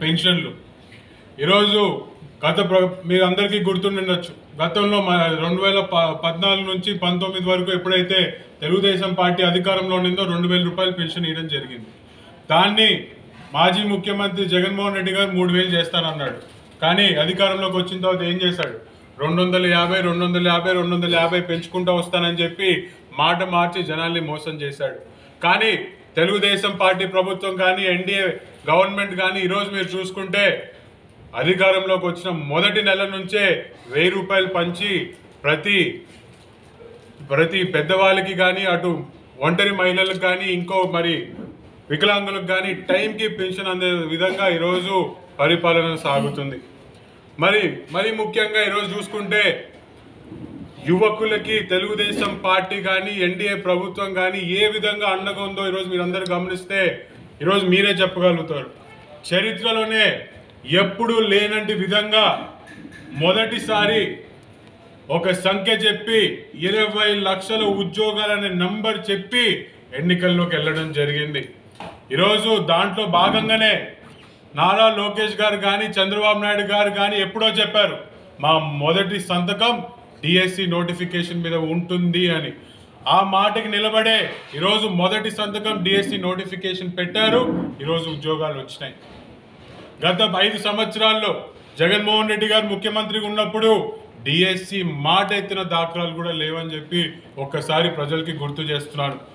పెన్షన్లు ఈరోజు మీరు అందరికీ గుర్తుండొచ్చు. గతంలో 2014 నుంచి 19 వరకు ఎప్పుడైతే తెలుగుదేశం పార్టీ అధికారంలో ఉండిందో 2000 రూపాయలు పెన్షన్ ఇవ్వడం జరిగింది. దాన్ని మాజీ ముఖ్యమంత్రి జగన్మోహన్ రెడ్డి గారు 3000 చేస్తానన్నాడు. కానీ అధికారంలోకి వచ్చిన తర్వాత ఏం చేశాడు? 250 పెంచుకుంటూ వస్తానని చెప్పి మాట మార్చి జనాల్ని మోసం చేశాడు. కానీ తెలుగుదేశం పార్టీ ప్రభుత్వం కానీ ఎన్డీఏ గవర్నమెంట్ కానీ ఈరోజు మీరు చూసుకుంటే అధికారంలోకి వచ్చిన మొదటి నెల నుంచే 1000 రూపాయలు పంచి ప్రతి పెద్దవాళ్ళకి కానీ అటు ఒంటరి మహిళలకు కానీ ఇంకో మరి వికలాంగులకు కానీ టైంకి పెన్షన్ అందే విధంగా ఈరోజు పరిపాలన సాగుతుంది. మరి ముఖ్యంగా ఈరోజు చూసుకుంటే యువకులకి తెలుగుదేశం పార్టీ కానీ ఎన్డీఏ ప్రభుత్వం కానీ ఏ విధంగా అండగా ఉందో ఈరోజు మీరు అందరూ గమనిస్తే ఈరోజు మీరే చెప్పగలుగుతారు. చరిత్రలోనే ఎప్పుడూ లేనంటి విధంగా మొదటిసారి ఒక సంఖ్య చెప్పి 20 లక్షల ఉద్యోగాలనే నంబర్ చెప్పి ఎన్నికల్లోకి వెళ్ళడం జరిగింది. ఈరోజు దాంట్లో భాగంగానే నారా లోకేష్ గారు కానీ చంద్రబాబు నాయుడు గారు కానీ ఎప్పుడో చెప్పారు మా మొదటి సంతకం డిఎస్సి నోటిఫికేషన్ మీద ఉంటుంది అని. ఆ మాటకి నిలబడే ఈరోజు మొదటి సంతకం డిఎస్సి నోటిఫికేషన్ పెట్టారు. ఈరోజు ఉద్యోగాలు వచ్చినాయి. గత 5 సంవత్సరాల్లో జగన్మోహన్ రెడ్డి గారు ముఖ్యమంత్రిగా ఉన్నప్పుడు డిఎస్సి మాట ఎత్తిన దాఖలాలు కూడా లేవని చెప్పి ఒక్కసారి ప్రజలకి గుర్తు చేస్తున్నాను.